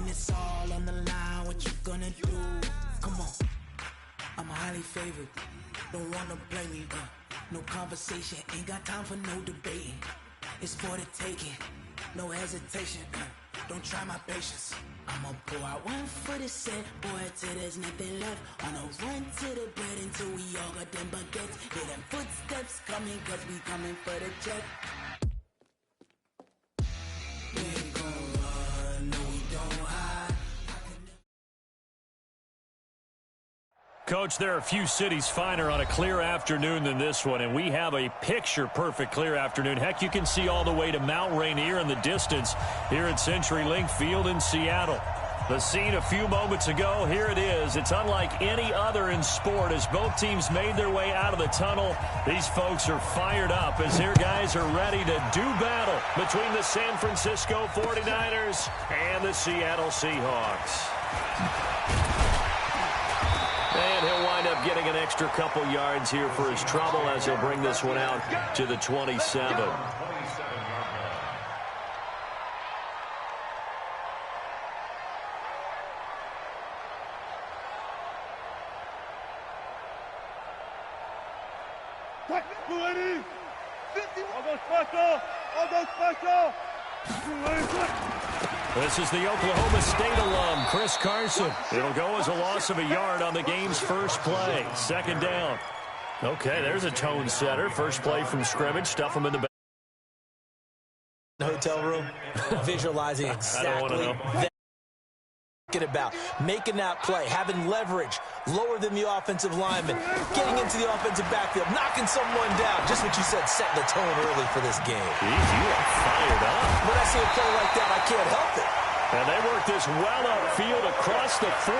when it's all on the line, what you gonna do? Come on, I'm highly favored. Don't wanna blame me, no conversation, ain't got time for no debating. It's for the taking, no hesitation, don't try my patience. I'ma pour out one for the set, boy, till there's nothing left. On a run to the bread until we all got them baguettes. Hear them footsteps coming, cause we coming for the check. We ain't gon' run, no we don't hide. Coach, there are a few cities finer on a clear afternoon than this one, and we have a picture-perfect clear afternoon. Heck, you can see all the way to Mount Rainier in the distance here at CenturyLink Field in Seattle. The scene a few moments ago, here it is. It's unlike any other in sport as both teams made their way out of the tunnel. These folks are fired up as their guys are ready to do battle between the San Francisco 49ers and the Seattle Seahawks. And he'll wind up getting an extra couple yards here for his trouble as he'll bring this one out to the 27. This is the Oklahoma State alum, Chris Carson. It'll go as a loss of a yard on the game's first play. Second down. Okay, there's a tone setter. First play from scrimmage. Stuff him in the back. Hotel room, visualizing exactly that. About making that play, having leverage, lower than the offensive lineman, getting into the offensive backfield, knocking someone down. Just what you said, setting the tone early for this game. Jeez, you are fired up. When I see a play like that, I can't help it. And they work this well upfield across the 45.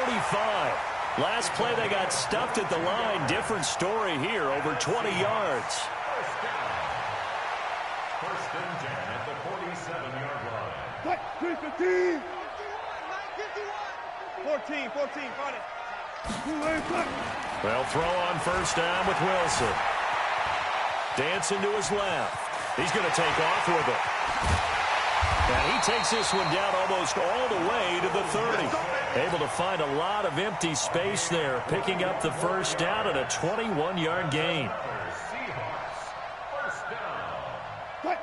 Last play, they got stuffed at the line. Different story here, over 20 yards. First and 10 at the 47-yard line. 14, got it. They'll throw on first down with Wilson. Dancing to his left. He's going to take off with it. And he takes this one down almost all the way to the 30. Able to find a lot of empty space there, picking up the first down at a 21-yard gain.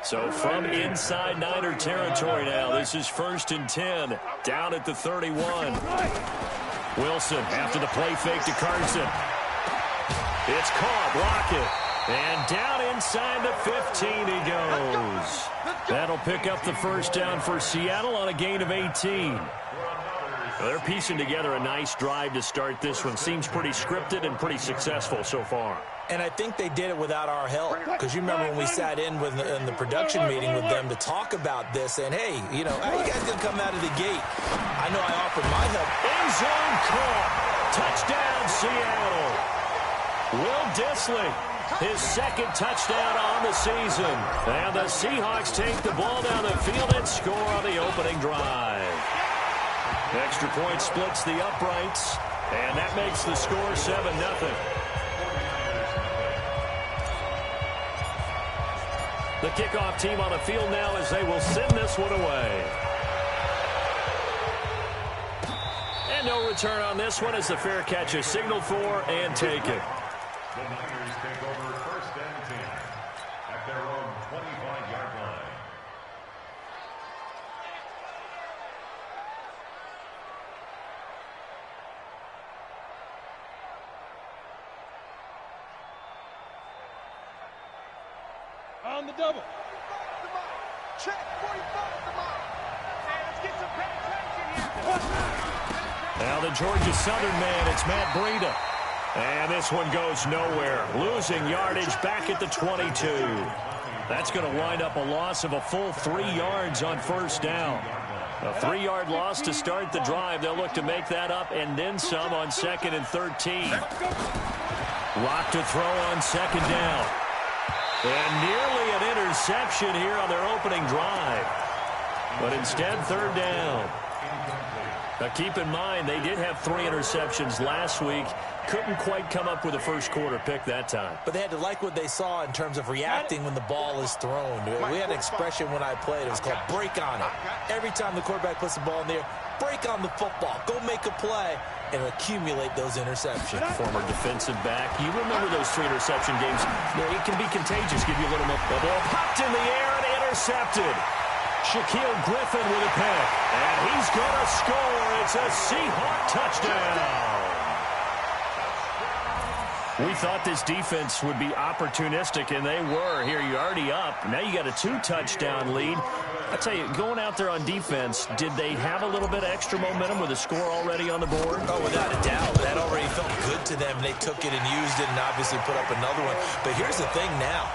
So from inside Niner territory now, this is first and 10, down at the 31. Wilson after the play fake to Carson. It's caught, block it, and down inside the 15 he goes. That'll pick up the first down for Seattle on a gain of 18. Well, they're piecing together a nice drive to start this one. Seems pretty scripted and pretty successful so far. And I think they did it without our help. Because you remember when we sat in the production meeting with them to talk about this. And, hey, you know, how you guys going to come out of the gate? I know I offered my help. End zone caught. Touchdown, Seattle. Will Dissly, his second touchdown on the season. And the Seahawks take the ball down the field and score on the opening drive. Extra point splits the uprights. And that makes the score 7-0. The kickoff team on the field now as they will send this one away. And no return on this one as the fair catch is signaled for and taken. The Niners take over first and 10 at their own 25-yard line. On the double. Check, 45 at the mark. Hey, let's get some penetration here. Now the Georgia Southern man, it's Matt Breida. And this one goes nowhere. Losing yardage back at the 22. That's going to wind up a loss of a full 3 yards on first down. A 3-yard loss to start the drive. They'll look to make that up and then some on second and 13. Lock to throw on second down. And nearly an interception here on their opening drive. But instead, third down. Now keep in mind, they did have 3 interceptions last week. Couldn't quite come up with a first quarter pick that time. But they had to like what they saw in terms of reacting when the ball is thrown. We had an expression when I played. It was called break on it. Every time the quarterback puts the ball in the air, break on the football, go make a play, and accumulate those interceptions. Former defensive back. You remember those 3 interception games. It can be contagious. Give you a little more. The ball popped in the air and intercepted. Shaquille Griffin with a pick. And he's going to score. It's a Seahawk touchdown. We thought this defense would be opportunistic, and they were. Here, you're already up. Now you got a 2-touchdown lead. I tell you, going out there on defense, did they have a little bit of extra momentum with a score already on the board? Oh, without a doubt. That already felt good to them. They took it and used it and obviously put up another one. But here's the thing now.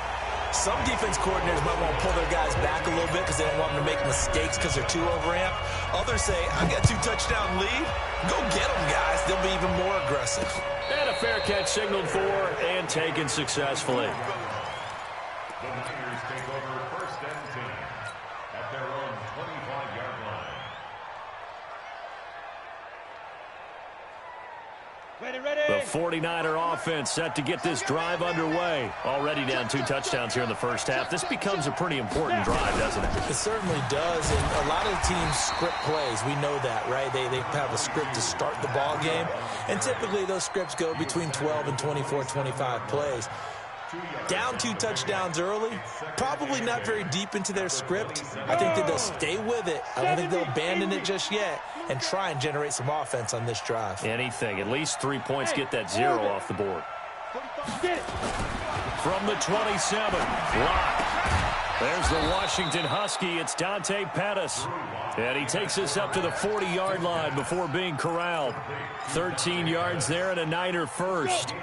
Some defense coordinators might want to pull their guys back a little bit because they don't want them to make mistakes because they're too overamped. Others say, I've got a 2-touchdown lead. Go get them, guys. They'll be even more aggressive. And a fair catch signaled for and taken successfully. The Niners take over first and 10 at their own 25-yard line. The 49er offense set to get this drive underway. Already down 2 touchdowns here in the first half. This becomes a pretty important drive, doesn't it? It certainly does, and a lot of teams script plays. We know that, right? They have a script to start the ball game, and typically those scripts go between 12 and 24, 25 plays. Down 2 touchdowns early, probably not very deep into their script. I think that they'll stay with it. I don't think they'll abandon it just yet and try and generate some offense on this drive. Anything. At least 3 points, get that 0 off the board. From the 27, block. There's the Washington Husky. It's Dante Pettis. And he takes us up to the 40-yard line before being corralled. 13 yards there and a Niner first.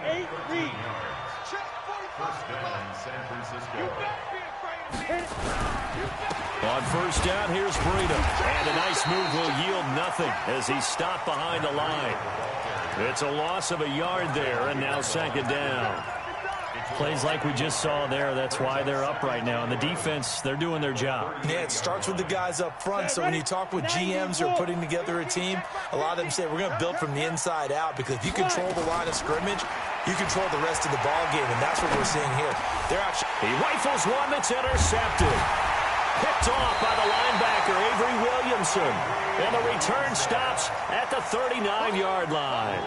First down, San Francisco. On first down, here's Breida. And a nice move will yield nothing as he's stopped behind the line. It's a loss of a yard there, and now second down. Plays like we just saw there, that's why they're up right now. And the defense, they're doing their job. Yeah, it starts with the guys up front. So when you talk with GMs who are putting together a team, a lot of them say we're going to build from the inside out, because if you control the line of scrimmage, you control the rest of the ball game, and that's what we're seeing here. They're actually... He rifles one that's intercepted. Picked off by the linebacker, Avery Williamson. And the return stops at the 39-yard line.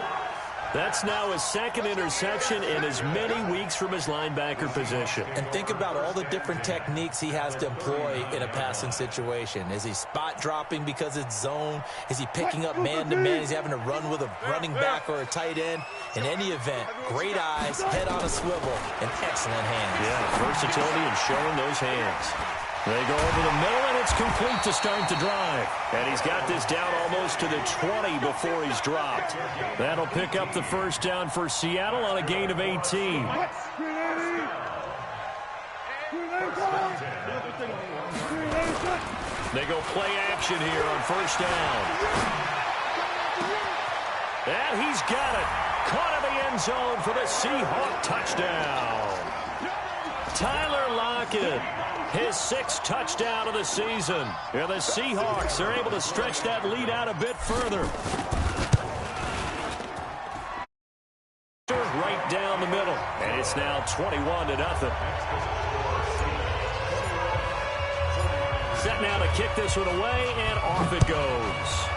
That's now his second interception in as many weeks from his linebacker position. And think about all the different techniques he has to employ in a passing situation. Is he spot dropping because it's zone? Is he picking up man-to-man? Is he having to run with a running back or a tight end? In any event, great eyes, head on a swivel, and excellent hands. Yeah, versatility and showing those hands. They go over the middle, and it's complete to start the drive. And he's got this down almost to the 20 before he's dropped. That'll pick up the first down for Seattle on a gain of 18. They go play action here on first down. And he's got it. Caught in the end zone for the Seahawk touchdown. Tyler Lockett, his 6th touchdown of the season. And the Seahawks are able to stretch that lead out a bit further. Right down the middle. And it's now 21-0. Set now to kick this one away, and off it goes.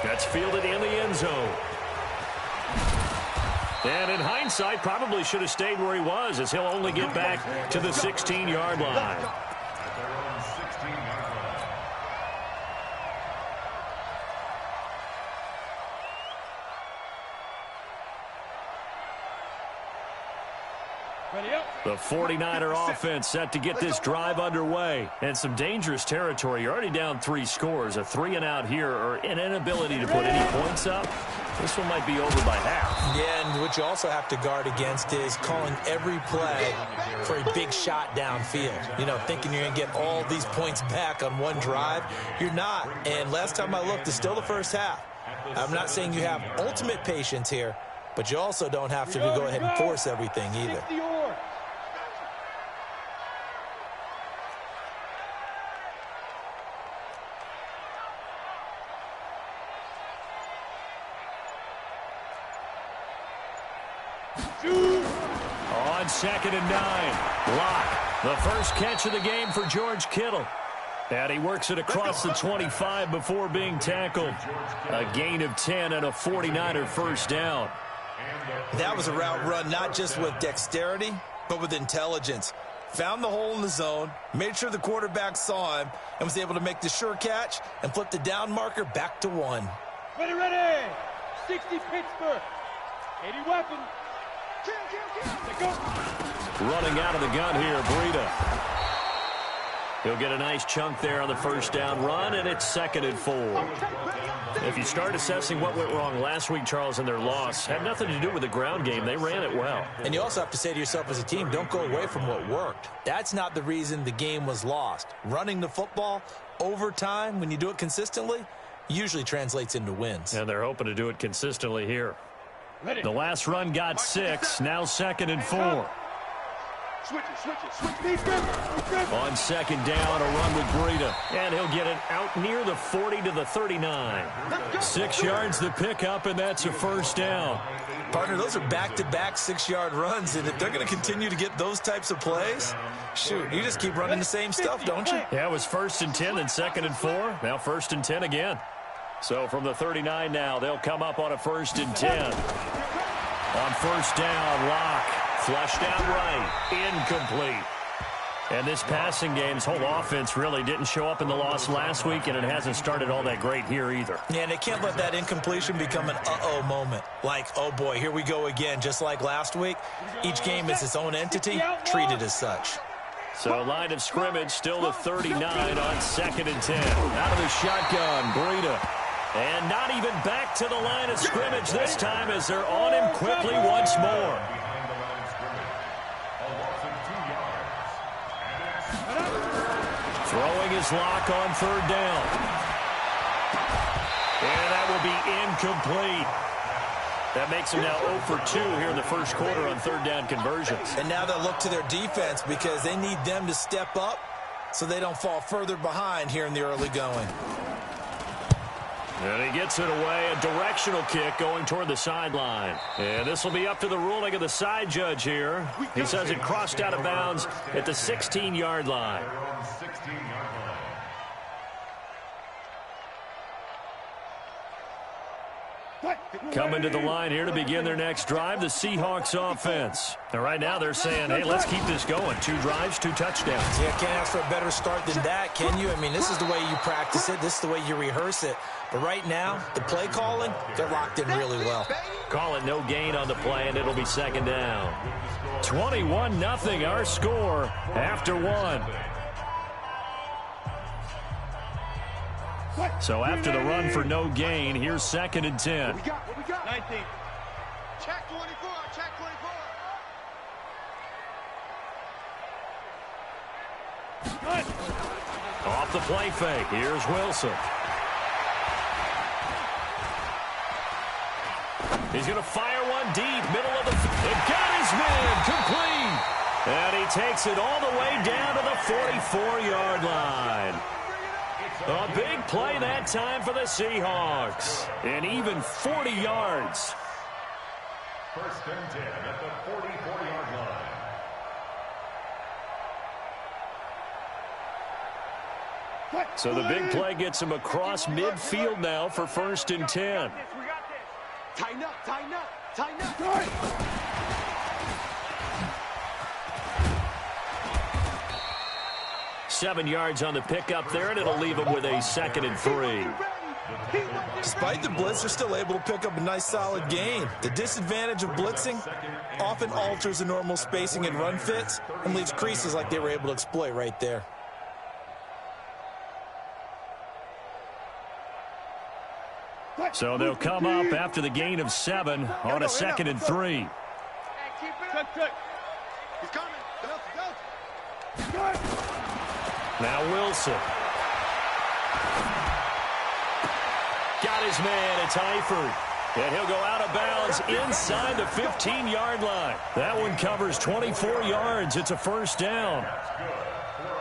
That's fielded in the end zone. And in hindsight, probably should have stayed where he was, as he'll only get back to the 16-yard line. The 49er offense set to get this drive underway. And some dangerous territory. You're already down 3 scores. A 3-and-out here, or an inability to put any points up. This one might be over by half. Yeah, and what you also have to guard against is calling every play for a big shot downfield. You know, thinking you're going to get all these points back on one drive. You're not. And last time I looked, it's still the first half. I'm not saying you have ultimate patience here, but you also don't have to go ahead and force everything either. On 2nd and 9, Locke, the first catch of the game for George Kittle. And he works it across the 25 before being tackled. A gain of 10 and a 49er first down. That was a route run not just with dexterity, but with intelligence. Found the hole in the zone, made sure the quarterback saw him, and was able to make the sure catch and flip the down marker back to 1. Ready, ready. 60 Pittsburgh. 80 weapon. Kill. Running out of the gun here, Breida. He'll get a nice chunk there on the first down run, and it's 2nd and 4. If you start assessing what went wrong last week, Charles, in their loss, had nothing to do with the ground game. They ran it well. And you also have to say to yourself as a team, don't go away from what worked. That's not the reason the game was lost. Running the football over time, when you do it consistently, usually translates into wins. And they're hoping to do it consistently here. The last run got 6, now 2nd and 4. Switch it. On 2nd down, a run with Breida. And he'll get it out near the 40 to the 39. 6 yards the pickup, and that's a first down. Partner, those are back-to-back 6-yard runs, and if they're going to continue to get those types of plays, shoot, you just keep running the same stuff, don't you? Yeah, it was 1st and 10, then 2nd and 4. Now 1st and 10 again. So from the 39 now, they'll come up on a 1st and 10. On 1st down, Locke. Flushed out right. Incomplete. And this passing game's whole offense really didn't show up in the loss last week, and it hasn't started all that great here either. Yeah, and they can't let that incompletion become an uh-oh moment. Like, oh boy, here we go again, just like last week. Each game is its own entity, treated as such. So line of scrimmage still the 39 on 2nd and 10. Out of the shotgun, Breida. And not even back to the line of scrimmage this time as they're on him quickly once more. Throwing his lock on 3rd down. And that will be incomplete. That makes them now 0 for 2 here in the first quarter on 3rd down conversions. And now they'll look to their defense because they need them to step up so they don't fall further behind here in the early going. And he gets it away, a directional kick going toward the sideline. And this will be up to the ruling of the side judge here. He says it crossed out of bounds at the 16-yard line. Coming to the line here to begin their next drive, the Seahawks offense. And right now they're saying, hey, let's keep this going. 2 drives, 2 touchdowns. Yeah, can't ask for a better start than that, can you? I mean, this is the way you practice it. This is the way you rehearse it. But right now, the play calling, they're locked in really well. Call it no gain on the play, and it'll be 2nd down. 21-0 our score after 1. So after the run for no gain, here's 2nd and 10. What we got? 19. Check 24. Check 24. Off the play fake. Here's Wilson. He's going to fire one deep, middle of the field. It got his man, complete. And he takes it all the way down to the 44-yard line. A big play that time for the Seahawks. And even 40 yards. 1st and 10 at the 44-yard line. So the big play gets him across midfield now for 1st and 10. Tighten up, tighten up, tighten up. 7 yards on the pickup there, and it'll leave him with a 2nd and 3. Despite the blitz, they're still able to pick up a nice solid gain. The disadvantage of blitzing often alters the normal spacing and run fits and leaves creases like they were able to exploit right there. So they'll come up after the gain of 7 on a 2nd and 3. He's coming. Now Wilson. Got his man, it's Eifert. And he'll go out of bounds inside the 15-yard line. That one covers 24 yards. It's a first down.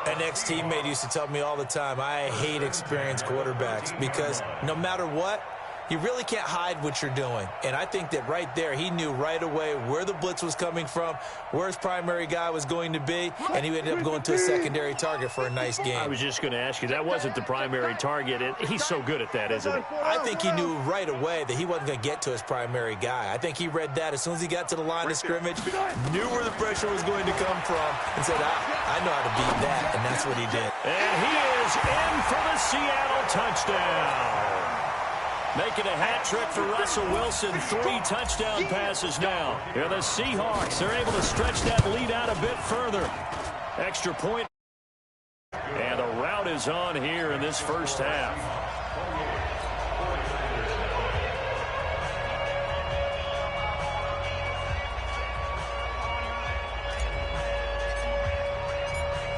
An ex-teammate used to tell me all the time, I hate experienced quarterbacks because no matter what, You really can't hide what you're doing. And I think that right there, he knew right away where the blitz was coming from, where his primary guy was going to be, and he ended up going to a secondary target for a nice game. I was just going to ask you, that wasn't the primary target. He's so good at that, isn't he? I think he knew right away that he wasn't going to get to his primary guy. I think he read that as soon as he got to the line of scrimmage, knew where the pressure was going to come from, and said, I know how to beat that, and that's what he did. And he is in for the Seattle touchdown. Making a hat trick for Russell Wilson. 3 touchdown passes now. Here the Seahawks. They're able to stretch that lead out a bit further. Extra point. And the route is on here in this first half.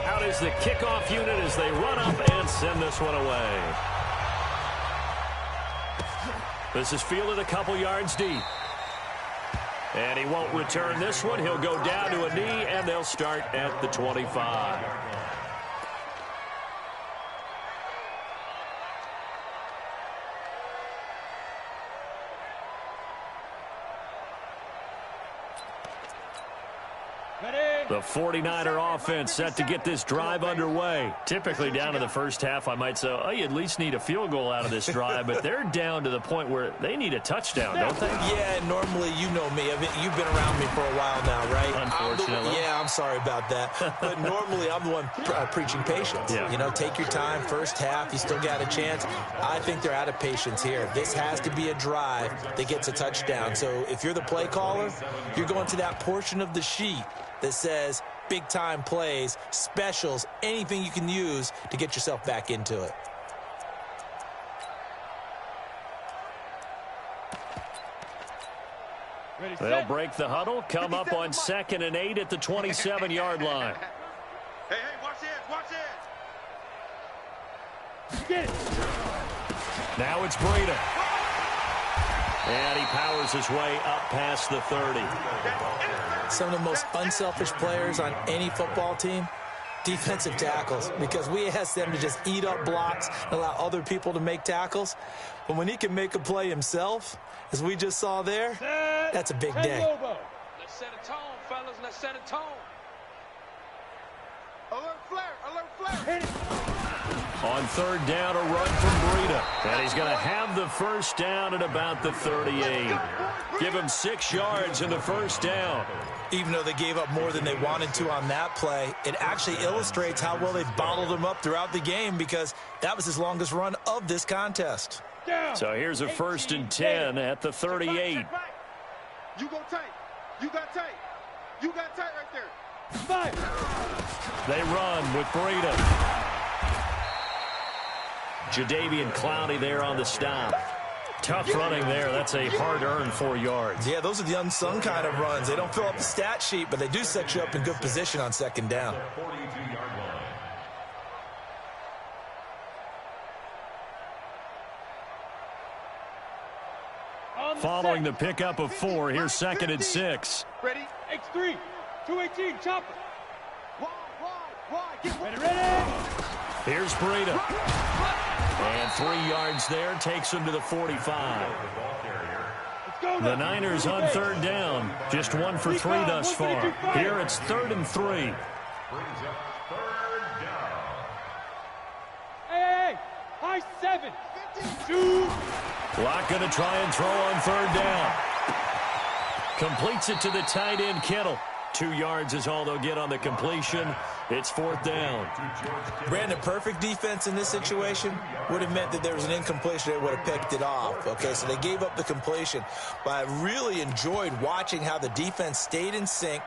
Out is the kickoff unit as they run up and send this one away. This is fielded a couple yards deep. And he won't return this one. He'll go down to a knee, and they'll start at the 25. The 49er offense set to get this drive underway. Typically down to the first half, I might say, oh, you at least need a field goal out of this drive, but they're down to the point where they need a touchdown, don't they? Yeah, normally, you know me. You've been around me for a while now, right? Unfortunately. I'm sorry about that. But normally, I'm the one preaching patience. Yeah. You know, take your time, first half, you still got a chance. I think they're out of patience here. This has to be a drive that gets a touchdown. So if you're the play caller, you're going to that portion of the sheet that says big-time plays, specials, anything you can use to get yourself back into it. They'll break the huddle, come up on 2nd and 8 at the 27-yard line. Hey, watch it. Get it. Now it's Breida. And he powers his way up past the 30. Some of the most unselfish players on any football team, defensive tackles, because we ask them to just eat up blocks and allow other people to make tackles. But when he can make a play himself, as we just saw there, that's a big day. Let's set a tone, fellas. Let's set a tone. Alert flare. Hit it. On 3rd down, a run from Breida. And he's going to have the first down at about the 38. Give him 6 yards in the first down. Even though they gave up more than they wanted to on that play, it actually illustrates how well they bottled him up throughout the game, because that was his longest run of this contest. So here's a 1st and 10 at the 38. You go tight. You got tight. You got tight right there. 5. They run with Breida. Jadeveon Clowney there on the stop. Tough running there. That's a hard-earned 4 yards. Yeah, those are the unsung kind of runs. They don't fill up the stat sheet, but they do set you up in good position on 2nd down. Following the pickup of 4, here's 2nd and 6. Ready? X3. 218. Chopper. Wide. Get ready. Here's Breida. And 3 yards there takes him to the 45. The Niners on 3rd down. Just 1 for 3 thus far. Here it's 3rd and 3. Hey. High 7. 2. Locke going to try and throw on 3rd down. Completes it to the tight end, Kittle. 2 yards is all they'll get on the completion. It's 4th down. Brandon, perfect defense in this situation would have meant that there was an incompletion. They would have picked it off. Okay, so they gave up the completion. But I really enjoyed watching how the defense stayed in sync,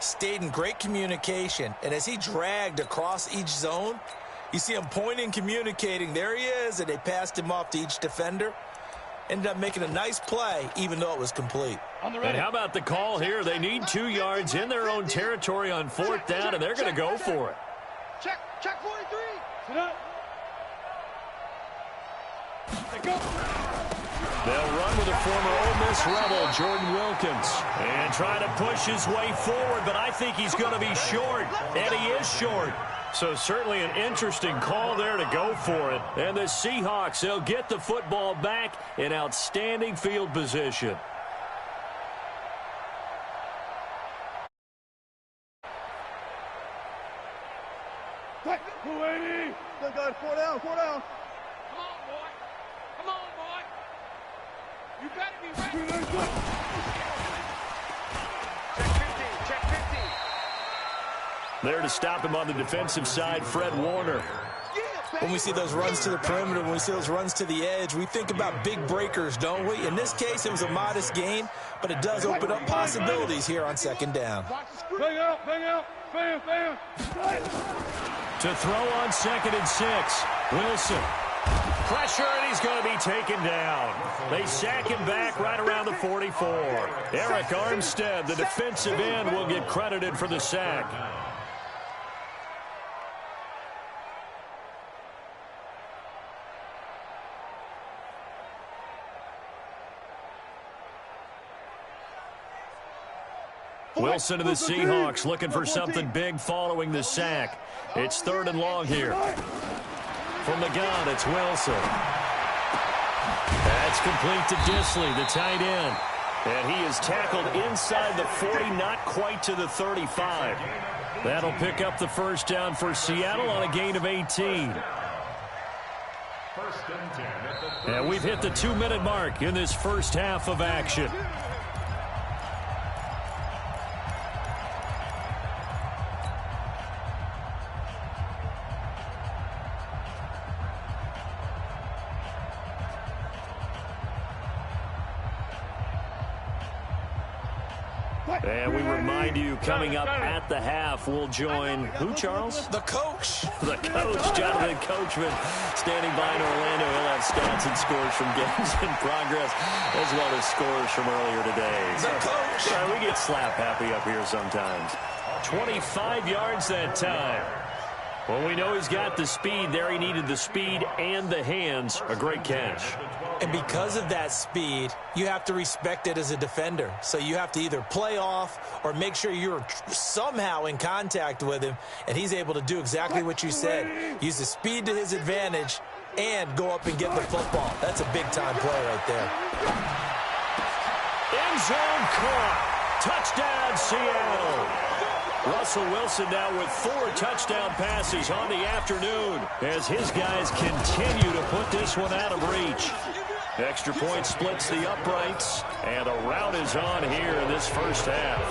stayed in great communication. And as he dragged across each zone, you see him pointing, communicating. There he is, and they passed him off to each defender. Ended up making a nice play, even though it was complete. And how about the call here? They need 2 yards in their own territory on 4th down, and they're going to go for it. Check 43. Sit up. Go. They'll run with a former Ole Miss Rebel, Jordan Wilkins. And trying to push his way forward, but I think he's going to be short. And he is short. So certainly an interesting call there to go for it. And the Seahawks, they'll get the football back in outstanding field position. Good, good. 4 down, 4 down. Come on, boy. Come on, boy. You better be ready. Check 15, check 15. There to stop him on the defensive side, Fred Warner. When we see those runs to the perimeter, when we see those runs to the edge, we think about big breakers, don't we? In this case, it was a modest gain, but it does open up possibilities here on second down. Bang out, bang out. Bam, bam. To throw on 2nd and 6. Wilson. Pressure, and he's going to be taken down. They sack him back right around the 44. Eric Armstead, the defensive end, will get credited for the sack. Wilson to the Seahawks looking for something big following the sack. It's 3rd and long here. From the gun, it's Wilson. That's complete to Disley, the tight end. And he is tackled inside the 40, not quite to the 35. That'll pick up the first down for Seattle on a gain of 18. And we've hit the 2-minute mark in this first half of action. And we remind you, coming up at the half, we'll join who, Charles? The coach. The coach, Jonathan Coachman, standing by in Orlando. He'll have stats and scores from games in progress, as well as scores from earlier today. The coach. We get slap happy up here sometimes. 25 yards that time. Well, we know he's got the speed there. He needed the speed and the hands. A great catch. And because of that speed, you have to respect it as a defender. So you have to either play off or make sure you're somehow in contact with him. And he's able to do exactly what you said. Use the speed to his advantage and go up and get the football. That's a big-time play right there. End zone caught. Touchdown, Seattle. Russell Wilson now with 4 touchdown passes on the afternoon as his guys continue to put this one out of reach. Extra point splits the uprights, and a rout is on here in this first half.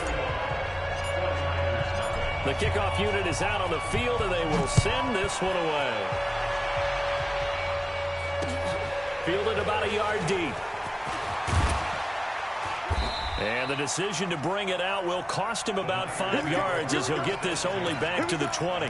The kickoff unit is out on the field, and they will send this one away. Fielded about a yard deep. And the decision to bring it out will cost him about 5 yards as he'll get this only back to the 20.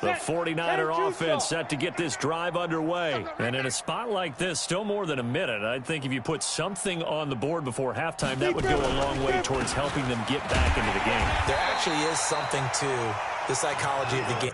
The 49er offense set to get this drive underway. And in a spot like this, still more than a minute, I think if you put something on the board before halftime, that would go a long way towards helping them get back into the game. There actually is something to the psychology of the game.